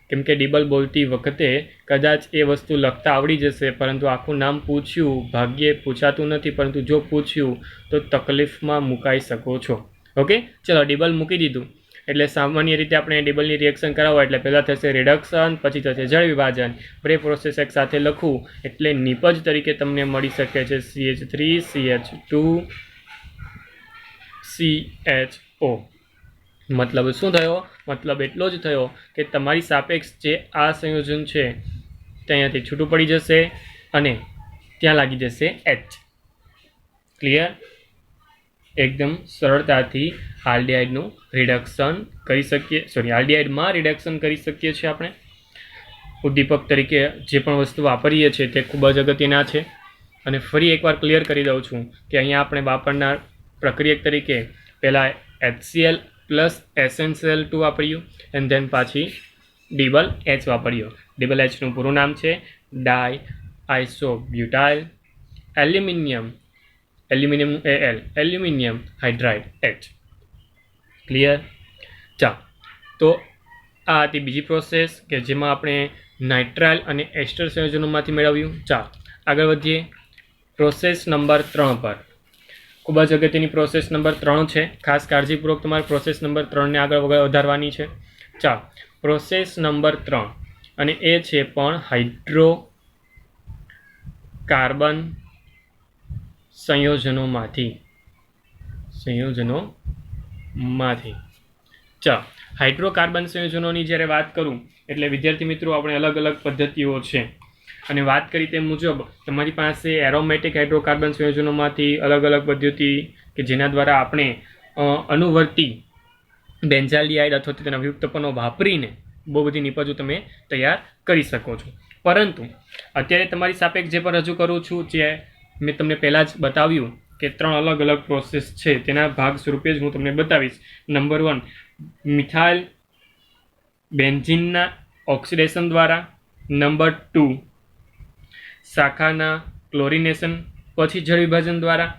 કેમ કે ડિબલ બોલતી વખતે કદાચ એ વસ્તુ લખતા આવડી જશે પરંતુ આખું નામ પૂછ્યું, ભાગ્યે પૂછાતું નથી પરંતુ જો પૂછ્યું તો તકલીફમાં મુકાઈ શકો છો. ઓકે, ચલો ડિબલ મૂકી દીધું એટલે સામાન્ય રીતે આપણે ડિબલની રિએક્શન કરાવો એટલે પહેલાં થશે રિડક્શન, પછી થશે જળ વિભાજન. બે પ્રોસેસ એક સાથે લખવું એટલે નિપજ તરીકે તમને મળી શકે છે CH3 CH2 CHO. મતલબ શું થયો? મતલબ એટલો જ થયો કે તમારી સાપેક્ષ જે આ સંયોજન છે તે અહીંયાથી છૂટું પડી જશે અને ત્યાં લાગી જશે H. ક્લિયર? એકદમ સરળતાથી આલ્ડીહાઇડનું રિડક્શન કરી શકીએ, આલ્ડીહાઇડમાં રિડક્શન કરી શકીએ છીએ આપણે. ઉદ્દીપક તરીકે જે પણ વસ્તુ વાપરીએ છીએ તે ખૂબ જ અગત્યના છે. અને ફરી એકવાર ક્લિયર કરી દઉં છું કે અહીંયા આપણે વાપરનાર પ્રક્રિયક તરીકે પહેલાં HCl પ્લસ SnCl2 વાપર્યું એન્ડ ધેન પાછી ડબલ એચ વાપર્યો. ડબલ એચનું પૂરું નામ છે di isobutyl aluminium Al aluminium hydride H. Clear? ચાલો તો આ હતી બીજી પ્રોસેસ કે જેમાં આપણે નાઇટ્રાઇલ અને એસ્ટર સંયોજનોમાંથી મેળવ્યું. ચાલો આગળ વધીએ પ્રોસેસ નંબર 3 પર. ખૂબ જ અગત્યની પ્રોસેસ નંબર 3 છે. ખાસ કાળજીપૂર્વક તમારે પ્રોસેસ નંબર 3ને આગળ વધારવાની છે. ચાલો પ્રોસેસ નંબર 3 અને એ છે પણ હાઇડ્રોકાર્બન સંયોજનોમાંથી. ચાલો હાઇડ્રોકાર્બન સંયોજનોની જ્યારે વાત કરું એટલે વિદ્યાર્થી મિત્રો આપણે અલગ અલગ પદ્ધતિઓ છે અને વાત કરી તે મુજબ તમારી પાસે એરોમેટિક હાઇડ્રોકાર્બન સંયોજનોમાંથી અલગ અલગ પદ્ધતિ કે જેના દ્વારા આપણે અનુવર્તી બેન્ઝાલ્ડિહાઇડ અથવા તેના વ્યુત્પન્નો વાપરીને બહુ બધી નિપજો તમે તૈયાર કરી શકો છો. પરંતુ અત્યારે તમારી સાપેક્ષ જે પણ રજૂ કરું છું, જે મેં તમને પહેલાં જ બતાવ્યું કે 3 અલગ અલગ પ્રોસેસ છે, તેના ભાગ સ્વરૂપે જ હું તમને બતાવીશ. નંબર 1 મિથાઇલ બેન્ઝીનના ઓક્સિડેશન દ્વારા. નંબર 2 શાખાના ક્લોરિનેશન પછી જળ વિભાજન દ્વારા.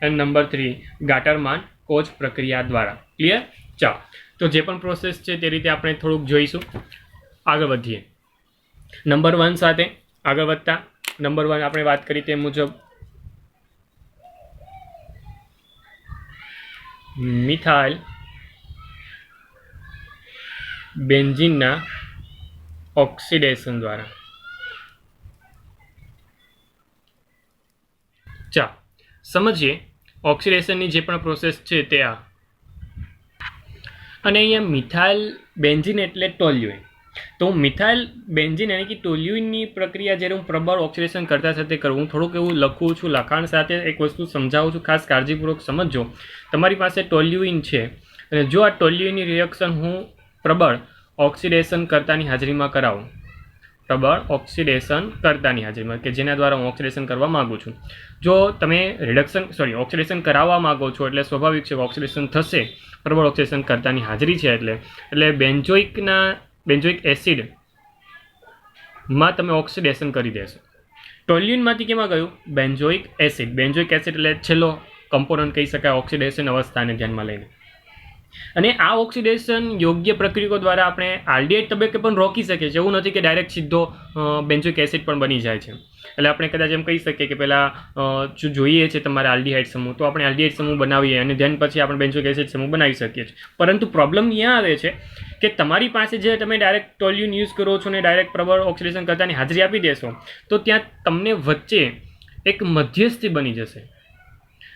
અને નંબર 3 ગાટરમાન કોચ પ્રક્રિયા દ્વારા. ક્લિયર? ચાલો તો જે પણ પ્રોસેસ છે તે રીતે આપણે થોડુંક જોઈશું. આગળ વધીએ નંબર 1 સાથે. આગળ વધતા નંબર 1 આપણે વાત કરી તે મુજબ મિથાઇલ બેન્ઝીનના ઓક્સિડેશન દ્વારા. ચાલો સમજીએ ઓક્સિડેશનની જે પણ પ્રોસેસ છે તે આ. અને અહીંયા મિથાઇલ બેન્ઝીન એટલે ટોલ્યુઇન. તો મિથાઇલ બેન્ઝીન એટલે કે ટોલ્યુઇનની પ્રક્રિયા જ્યારે હું પ્રબળ ઓક્સિડેશન કરતા સાથે કરું, હું થોડુંક એવું લખું છું, લખાણ સાથે એક વસ્તુ સમજાવું છું, ખાસ કાળજીપૂર્વક સમજજો. તમારી પાસે ટોલ્યુઇન છે અને જો આ ટોલ્યુઇનની રિએક્શન હું પ્રબળ ઓક્સિડેશન કરતાની હાજરીમાં કરાવું, પ્રબળ ઓક્સિડેશન કરતાની હાજરીમાં કે જેના દ્વારા હું ઓક્સિડેશન કરવા માગું છું. જો તમે ઓક્સિડેશન કરાવવા માગો છો એટલે સ્વાભાવિક છે કે ઓક્સિડેશન થશે. પ્રબળ ઓક્સિડેશન કરતાની હાજરી છે એટલે બેન્ઝોઇક એસિડમાં તમે ઓક્સિડેશન કરી દેશો. ટોલ્યુઇનમાંથી કેમાં ગયું? Benzoic acid. બેન્ઝોઇક એસિડ એટલે છેલ્લો કમ્પોનન્ટ કહી શકાય ઓક્સિડેશન અવસ્થાને ધ્યાનમાં લઈને. અને આ ઓક્સિડેશન યોગ્ય પ્રક્રિયાઓ દ્વારા આપણે આલ્ડિહાઇડ તબક્કે પણ રોકી શકીએ છીએ. એવું નથી કે ડાયરેક્ટ સીધો બેન્ઝોઇક એસિડ પણ બની જાય છે. એટલે આપણે કદાચ એમ કહી શકીએ કે પહેલાં જો જોઈએ છે તમારે આલ્ડિહાઇડ સમૂહ, તો આપણે આલ્ડિહાઇડ સમૂહ બનાવીએ અને ધ્યાન પછી આપણે બેન્ઝોઇક એસિડ સમૂહ બનાવી શકીએ છીએ. પરંતુ પ્રોબ્લેમ અહીંયા આવે છે કે તમારી પાસે જે તમે ડાયરેક્ટ ટોલ્યુઇન યુઝ કરો છો ને ડાયરેક્ટ પ્રબળ ઓક્સિડેશન કરતાની હાજરી આપી દેશો તો ત્યાં તમને વચ્ચે એક મધ્યસ્થી બની જશે.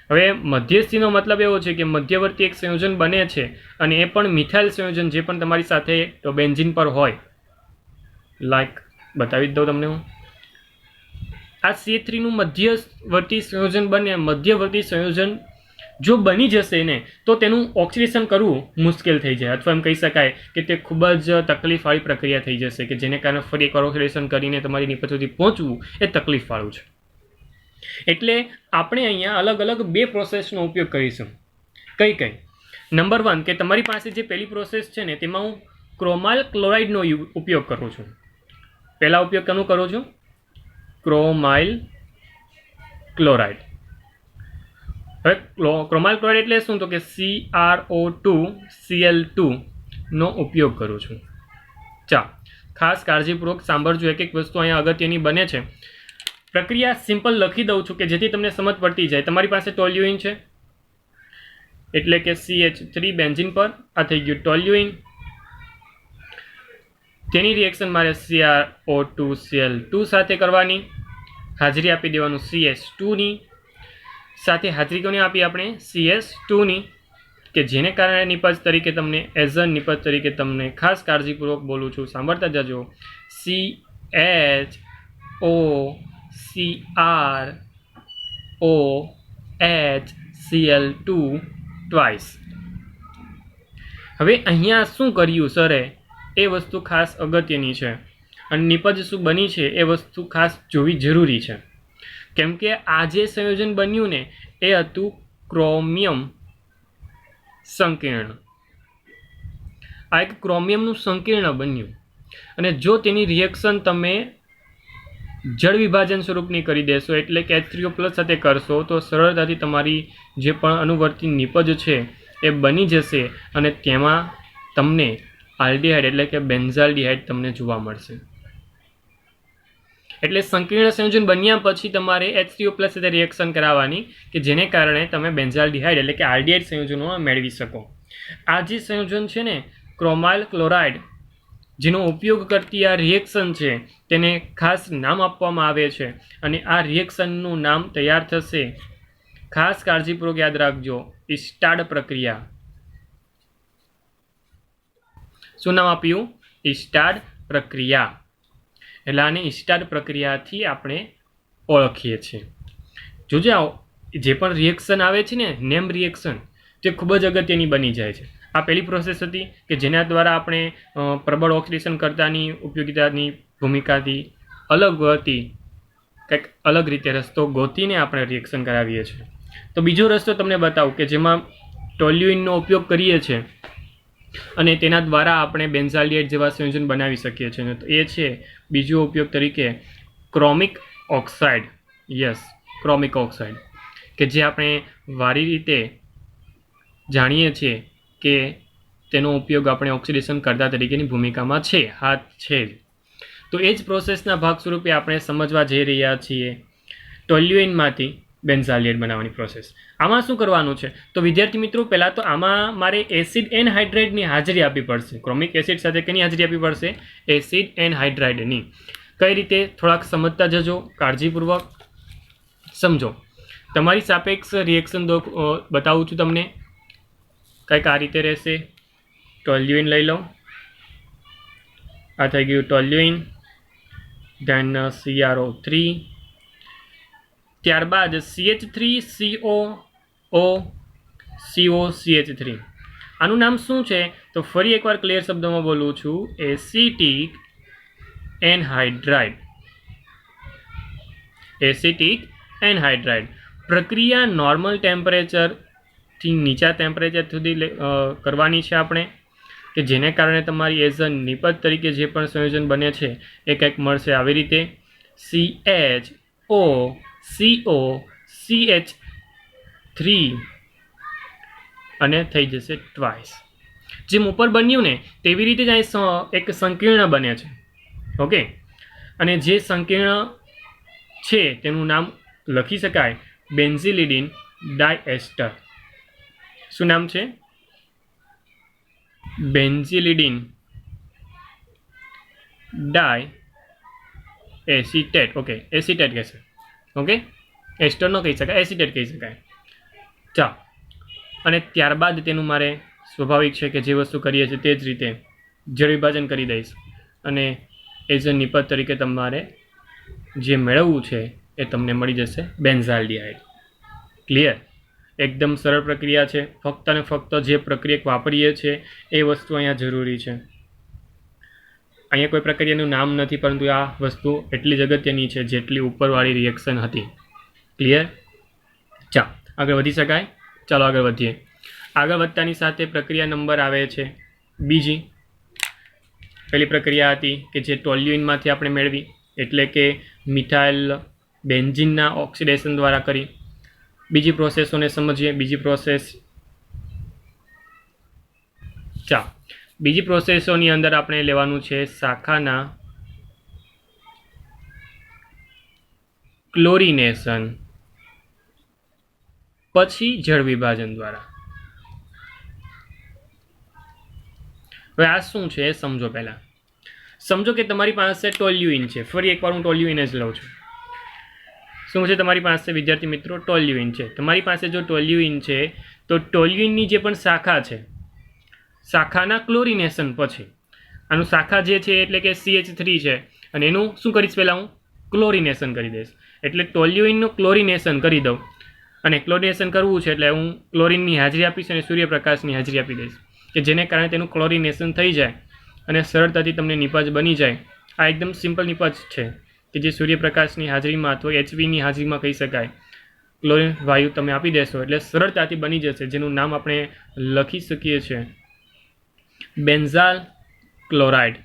હવે મધ્યસ્થીનો મતલબ એવો છે કે મધ્યવર્તી એક સંયોજન બને છે અને એ પણ મિથાઇલ સંયોજન જે પણ તમારી સાથે બેન્ઝીન પર હોય. લાઈક બતાવી જ દઉં તમને હું. આ CH3નું મધ્યવર્તી સંયોજન બને. મધ્યવર્તી સંયોજન જો બની જશે ને તો તેનું ઓક્સિડેશન કરવું મુશ્કેલ થઈ જાય, અથવા એમ કહી શકાય કે તે ખૂબ જ તકલીફવાળી પ્રક્રિયા થઈ જશે કે જેને કારણે ફરી એક ઓક્સિડેશન કરીને તમારી નિપજ સુધી પહોંચવું એ તકલીફવાળું છે. એટલે આપણે અહીંયા અલગ અલગ 2 પ્રોસેસનો ઉપયોગ કરીશું. કઈ? નંબર 1 કે તમારી પાસે જે પહેલી પ્રોસેસ છે ને તેમાં હું ક્રોમાઇલ ક્લોરાઇડનો ઉપયોગ કરું છું. પહેલા ઉપયોગ કોનો કરું છું? ક્રોમાઇલ ક્લોરાઇડ. હવે ક્રોમાઇલ ક્લોરાઇડ એટલે શું? તો કે CrO2Cl2 નો ઉપયોગ કરું છું. ચાલો ખાસ કાળજીપૂર્વક સાંભળજો. એક વસ્તુ અહીંયા અગત્યની બને છે. પ્રક્રિયા સિમ્પલ લખી દઉં છું કે જેથી તમને સમજ પડતી જાય. તમારી પાસે ટોલ્યુઇન છે એટલે કે CH3 બેન્ઝીન પર આ થઈ ગયું ટોલ્યુઇન. તેની રિએક્શન મારે CrO2Cl2 સાથે કરવાની. હાજરી આપી દેવાનું CS2ની. સાથે હાજરી કોને આપી આપણે? CS2ની. કે જેને કારણે નિપજ તરીકે તમને એઝ અ નિપજ તરીકે તમને ખાસ કાળજીપૂર્વક બોલું છું, સાંભળતા જજો. CHOCrOHCl2 twice. હવે અહીંયા શું કર્યું સરે એ વસ્તુ ખાસ અગત્યની છે અને નિપજ શું બની છે એ વસ્તુ ખાસ જોવી જરૂરી છે. કેમ કે આ જે સંયોજન બન્યું ને એ હતું ક્રોમિયમ સંકીર્ણ. આ એક ક્રોમિયમનું સંકીર્ણ બન્યું અને જો તેની રિએક્શન તમે જળ વિભાજન સ્વરૂપની કરી દેશો એટલે કે H3O+ સાથે કરશો તો સરળતાથી તમારી જે પણ અનુવર્તી નિપજ છે એ બની જશે અને તેમાં તમને આલ્ડીહાઇડ એટલે કે બેન્ઝાલ્ડીહાઇડ તમને જોવા મળશે. એટલે સંકીર્ણ સંયોજન બન્યા પછી તમારે H3O+ સાથે રિએક્શન કરાવવાની કે જેને કારણે તમે બેન્ઝાલ્ડીહાઇડ એટલે કે આલ્ડીહાઇડ સંયોજનો મેળવી શકો. આ જે સંયોજન છે ને ક્રોમાઇલ ક્લોરાઇડ જેનો ઉપયોગ કરતી આ રિએક્શન છે તેને ખાસ નામ આપવામાં આવે છે અને આ રિએક્શનનું નામ તૈયાર થશે. ખાસ કાળજીપૂર્વક યાદ રાખજો, ઇસ્ટાર્ડ પ્રક્રિયા. શું નામ આપ્યું? ઇસ્ટાર્ડ પ્રક્રિયા. એટલે આને ઇસ્ટાર્ડ પ્રક્રિયાથી આપણે ઓળખીએ છીએ. જોજો જે પણ રિએક્શન આવે છે ને નેમ રિએક્શન તે ખૂબ જ અગત્યની બની જાય છે. આ પહેલી પ્રોસેસ હતી કે જેના દ્વારા આપણે પ્રબળ ઓક્સિડેશન કરતાની ઉપયોગિતાની ભૂમિકાથી અલગ હતી, કંઈક અલગ રીતે રસ્તો ગોતીને આપણે રિએક્શન કરાવીએ છીએ. તો બીજો રસ્તો તમને બતાવું કે જેમાં ટોલ્યુઇનનો ઉપયોગ કરીએ છીએ અને તેના દ્વારા આપણે બેન્ઝાલ્ડીહાઇડ જેવા સંયોજન બનાવી શકીએ છીએ. તો એ છે બીજો ઉપયોગ તરીકે ક્રોમિક ઓક્સાઇડ. યસ, ક્રોમિક ઓક્સાઇડ કે જે આપણે વારી રીતે જાણીએ છીએ કે તેનો ઉપયોગ આપણે ઓક્સિડેશન કરતા તરીકેની ભૂમિકામાં છે. હા છે જ. તો એ જ પ્રોસેસના ભાગ સ્વરૂપે આપણે સમજવા જઈ રહ્યા છીએ ટોલ્યુઇનમાંથી બેન્ઝાલ્ડીહાઇડ બનાવવાની પ્રોસેસ. આમાં શું કરવાનું છે? તો વિદ્યાર્થી મિત્રો, પહેલાં તો આમાં મારે એસિડ એનહાઇડ્રાઇડની હાજરી આપવી પડશે. ક્રોમિક એસિડ સાથે કેની હાજરી આપવી પડશે? એસિડ એનહાઇડ્રાઇડની. કઈ રીતે? થોડાક સમજતા જજો, કાળજીપૂર્વક સમજો. તમારી સાપેક્ષ રિએક્શન બતાવું છું તમને. કંઈક આ રીતે રહેશે. ટોલ્યુઇન લઈ લો. આ થઈ ગયું ટોલ્યુઇન, ધેન CrO3, ત્યારબાદ CH3COOCOCH3. આનું નામ શું છે? તો ફરી એકવાર ક્લિયર શબ્દોમાં બોલું છું, એસિટિક એનહાઇડ્રાઇડ. Acetic anhydride. પ્રક્રિયા નોર્મલ ટેમ્પરેચરથી નીચા ટેમ્પરેચર સુધી કરવાની છે આપણે, કે જેને કારણે તમારી એઝ અ નિપજ તરીકે જે પણ સંયોજન બને છે એ કંઈક મળશે આવી રીતે CHOCOCH3 અને થઈ જશે ટ્વાઇસ. જેમ ઉપર બન્યું ને તેવી રીતે જ આ એક સંકીર્ણ બને છે. ઓકે, અને જે સંકીર્ણ છે તેનું નામ લખી શકાય બેન્ઝિલિડીન ડાયએસ્ટર. શું નામ છે? બેન્ઝિલિડીન ડાયએસિટેટ. ઓકે, એસિટેટ કહેશે. ઓકે, એસ્ટર ન કહી શકાય, એસિટેટ કહી શકાય. ચાલો, અને ત્યારબાદ તેનું મારે સ્વાભાવિક છે કે જે વસ્તુ કરીએ છીએ તે જ રીતે જળ વિભાજન કરી દઈશ અને એઝ અ નિપજ તરીકે તમારે જે મેળવવું છે એ તમને મળી જશે બેન્ઝાલ્ડીહાઇડ. ક્લિયર? એકદમ સરળ પ્રક્રિયા છે. ફક્ત અને ફક્ત જે પ્રક્રિયા વાપરીએ છીએ એ વસ્તુ અહીંયા જરૂરી છે. અહીંયા કોઈ પ્રક્રિયાનું નામ નથી, પરંતુ આ વસ્તુ એટલી જ અગત્યની છે જેટલી ઉપરવાળી રિએક્શન હતી. ક્લિયર? ચાલો આગળ વધી શકાય. ચાલો આગળ વધીએ. આગળ વધતાની સાથે પ્રક્રિયા નંબર આવે છે બીજી. પહેલી પ્રક્રિયા હતી કે જે ટોલ્યુઇનમાંથી આપણે મેળવી, એટલે કે મિથાઇલ બેન્ઝીનના ઓક્સિડેશન દ્વારા કરી. બીજી પ્રોસેસોને સમજીએ. બીજી પ્રોસેસ, ચાલો, બીજી પ્રોસેસોની અંદર આપણે લેવાનું છે શાખાના ક્લોરિનેશન, પછી જળ વિભાજન દ્વારા. હવે આ શું છે એ સમજો. પહેલા સમજો કે તમારી પાસે ટોલ્યુઇન છે. ફરી એકવાર હું ટોલ્યુઇન જ લઉં છું. શું છે તમારી પાસે વિદ્યાર્થી મિત્રો? ટોલ્યુઇન છે. તમારી પાસે જો ટોલ્યુઇન છે તો ટોલ્યુઇનની જે પણ શાખા છે, શાખાના ક્લોરિનેશન પછી આનું શાખા જે છે એટલે કે CH3 છે અને એનું શું કરીશ? પહેલાં હું ક્લોરિનેશન કરી દઈશ. એટલે ટોલ્યુઇનનું ક્લોરિનેશન કરી દઉં અને ક્લોરિનેશન કરવું છે એટલે હું ક્લોરિનની હાજરી આપીશ અને સૂર્યપ્રકાશની હાજરી આપી દઈશ કે જેને કારણે તેનું ક્લોરિનેશન થઈ જાય અને સરળતાથી તમને નિપજ બની જાય. આ એકદમ સિમ્પલ નિપજ છે કે જે સૂર્યપ્રકાશની હાજરીમાં અથવા HVની હાજરીમાં કહી શકાય. ક્લોરિન વાયુ તમે આપી દેશો એટલે સરળતાથી બની જશે, જેનું નામ આપણે લખી શકીએ છીએ બેન્ઝાલ ક્લોરાઇડ.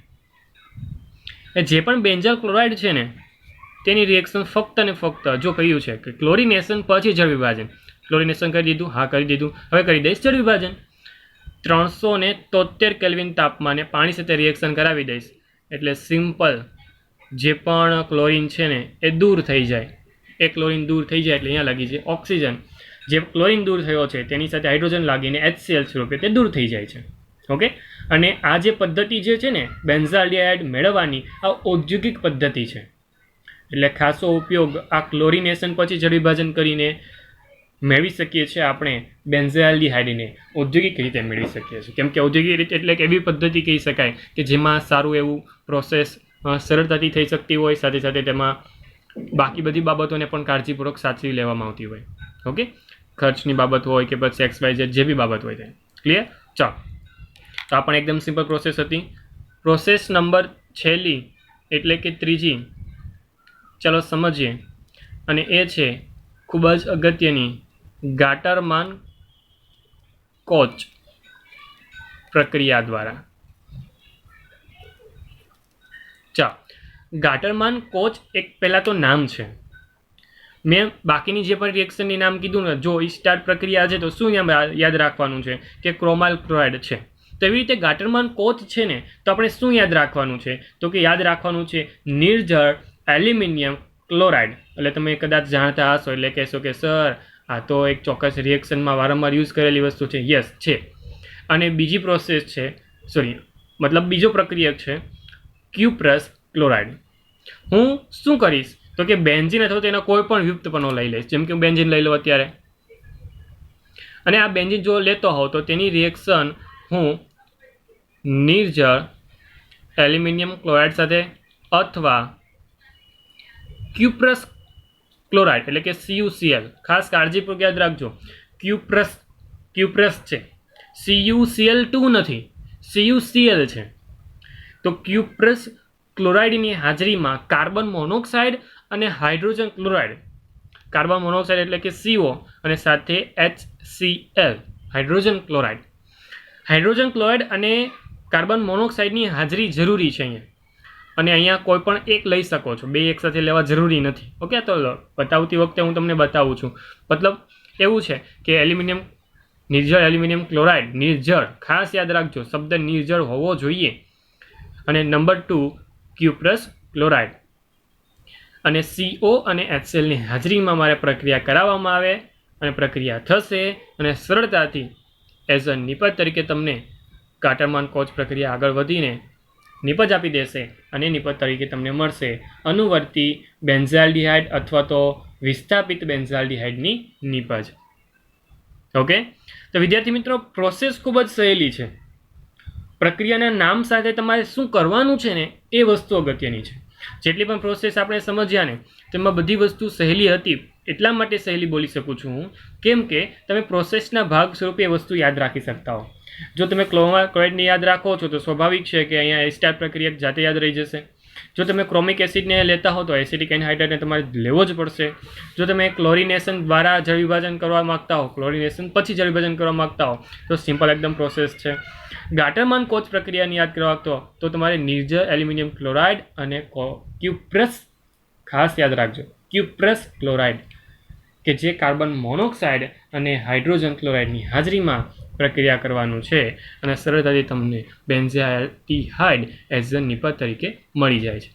જે પણ બેન્ઝાલ ક્લોરાઇડ છે ને તેની રિએક્શન ફક્ત અને ફક્ત જો કહ્યું છે કે ક્લોરિનેશન પછી જળ વિભાજન. ક્લોરિનેશન કરી દીધું? હા કરી દીધું. હવે કરી દઈશ જળ વિભાજન. 373 કેલ્વિન તાપમાને પાણી સાથે રિએક્શન કરાવી દઈશ એટલે સિમ્પલ જે પણ ક્લોરીન છે ને એ દૂર થઈ જાય. એ ક્લોરીન દૂર થઈ જાય એટલે અહીંયા લાગી છે ઓક્સિજન. જે ક્લોરીન દૂર થયો છે તેની સાથે હાઇડ્રોજન લાગીને HCl સ્વરૂપે તે દૂર થઈ જાય છે. ઓકે, અને આ જે પદ્ધતિ જે છે ને બેન્ઝાલ્ડિહાઇડ મેળવવાની આ ઔદ્યોગિક પદ્ધતિ છે. એટલે ખાસો ઉપયોગ આ ક્લોરિનેશન પછી જળ વિભાજન કરીને મેળવી શકીએ છીએ આપણે બેન્ઝાલ્ડિહાઇડને ઔદ્યોગિક રીતે મેળવી શકીએ છીએ. કેમ કે ઔદ્યોગિક રીતે એટલે કે એવી પદ્ધતિ કહી શકાય કે જેમાં સારું એવું પ્રોસેસ સરળતાથી થઈ શકતી હોય, સાથે સાથે તેમાં બાકી બધી બાબતોને પણ કાળજીપૂર્વક સાચવી લેવામાં આવતી હોય. ઓકે, ખર્ચની બાબત હોય કે પછી XYZ જે બી બાબત હોય તે. ક્લિયર? ચાલો, તો આ પણ એકદમ સિમ્પલ પ્રોસેસ હતી. પ્રોસેસ નંબર છેલ્લી એટલે કે ત્રીજી ચાલો સમજીએ, અને એ છે ખૂબ જ અગત્યની ગાટરમાન કોચ પ્રક્રિયા દ્વારા. ચાલો, ગાટરમાન કોચ એક પહેલાં તો નામ છે. મેં બાકીની જે પણ રિએક્શનની નામ કીધું ને, જો સ્ટાર્ટ પ્રક્રિયા છે તો શું યાદ રાખવાનું છે કે ક્રોમાલ ક્લોરાઇડ છે. તો એવી રીતે ગાટરમાન કોચ છે ને, તો આપણે શું યાદ રાખવાનું છે તો કે યાદ રાખવાનું છે નિર્જળ એલ્યુમિનિયમ ક્લોરાઇડ. એટલે તમે કદાચ જાણતા હશો એટલે કહેશો કે સર આ તો એક ચોક્કસ રિએક્શનમાં વારંવાર યુઝ કરેલી વસ્તુ છે. યસ છે. અને બીજી પ્રોસેસ છે, બીજો પ્રક્રિયક છે ક્યુપ્રસ ક્લોરાઇડ. હું શું કરીશ તો કે બેન્ઝીન અથવા તેના કોઈ પણ વ્યુત્પન્નો લઈ લઈશ. જેમ કે હું બેન્ઝીન લઈ લઉં અત્યારે, અને આ બેન્ઝીન જો લેતો હોઉં તો તેની રિએક્શન હું નિર્જળ એલ્યુમિનિયમ ક્લોરાઇડ સાથે અથવા ક્યુપ્રસ ક્લોરાઇડ એટલે કે CuCl, ખાસ કાળજીપૂર્વક યાદ રાખજો, ક્યુપ્રસ છે, CuCl2 નથી, CuCl છે. તો ક્યુપ્રસ ક્લોરાઇડની હાજરીમાં કાર્બન મોનોક્સાઇડ અને હાઇડ્રોજન ક્લોરાઇડ, કાર્બન મોનોક્સાઇડ એટલે કે CO અને સાથે HCl hydrogen chloride. Hydrogen chloride અને કાર્બન મોનોક્સાઇડની હાજરી જરૂરી છે અહીંયા. અને અહીંયા કોઈ પણ એક લઈ શકો છો, બે એક સાથે લેવા જરૂરી નથી. ઓકે, તો બતાવતી વખતે હું તમને બતાવું છું. મતલબ એવું છે કે નિર્જળ એલ્યુમિનિયમ ક્લોરાઇડ, નિર્જળ, ખાસ યાદ રાખજો શબ્દ નિર્જળ હોવો જોઈએ. અને નંબર 2 ક્યુપ્રસ ક્લોરાઇડ અને CO અને HClની હાજરીમાં મારે પ્રક્રિયા કરાવવામાં આવે અને પ્રક્રિયા થશે અને સરળતાથી એઝ અ નિપજ તરીકે તમને ગાટરમાન કોચ પ્રક્રિયા આગળ વધીને નિપજ આપી દેશે અને નિપજ તરીકે તમને મળશે અનુવર્તી બેન્ઝાલ્ડિહાઇડ અથવા તો વિસ્થાપિત બેન્ઝાલ્ડિહાઇડની નિપજ. ઓકે, તો વિદ્યાર્થી મિત્રો પ્રોસેસ ખૂબ જ સહેલી છે. પ્રક્રિયાના નામ સાથે તમારે શું કરવાનું છે ને એ વસ્તુ અગત્યની છે. જેટલી પણ પ્રોસેસ આપણે સમજ્યા ને તેમાં બધી વસ્તુ સહેલી હતી. એટલા માટે સહેલી બોલી શકું છું હું, કેમ કે તમે પ્રોસેસના ભાગ સ્વરૂપે એ વસ્તુ યાદ રાખી શકતા હો. જો તમે ક્લોરાઇડને યાદ રાખો છો તો સ્વાભાવિક છે કે અહીંયા એસ્ટાર પ્રક્રિયા જાતે યાદ રહી જશે. જો તમે ક્રોમિક એસિડને લેતા હો તો એસિડિક એનહાઇડ્રાઇડને તમારે લેવો જ પડશે. જો તમે ક્લોરિનેશન દ્વારા જળ વિભાજન કરવા માગતા હો, ક્લોરિનેશન પછી જળ વિભાજન કરવા માગતા હો તો સિમ્પલ એકદમ પ્રોસેસ છે. ગાટરમાન કોચ પ્રક્રિયાને યાદ કરવા તો તમારે નિર્જળ એલ્યુમિનિયમ ક્લોરાઇડ અને ક્યુપ્રસ, ખાસ યાદ રાખજો ક્યુપ્રસ ક્લોરાઇડ કે જે કાર્બન મોનોક્સાઇડ અને હાઇડ્રોજન ક્લોરાઇડની હાજરીમાં પ્રક્રિયા કરવાનું છે અને સરળતાથી તમને બેન્ઝાલ્ડિહાઇડ એઝ અ નિપજ તરીકે મળી જાય છે.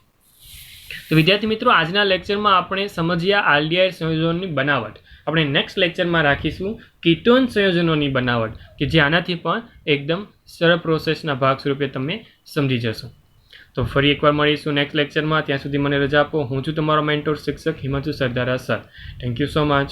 તો વિદ્યાર્થી મિત્રો, આજના લેક્ચરમાં આપણે સમજ્યા આલ્ડિહાઇડ સંયોજનોની બનાવટ. આપણે નેક્સ્ટ લેક્ચરમાં રાખીશું કીટોન સંયોજનોની બનાવટ કે જે આનાથી પણ એકદમ સરળ પ્રોસેસના ભાગ સ્વરૂપે તમે સમજી જશો. તો ફરી એકવાર મળીશું નેક્સ્ટ લેક્ચરમાં. ત્યાં સુધી મને રજા આપો. હું છું તમારો મેન્ટોર શિક્ષક Himanshu Sardara sir. Thank you so much.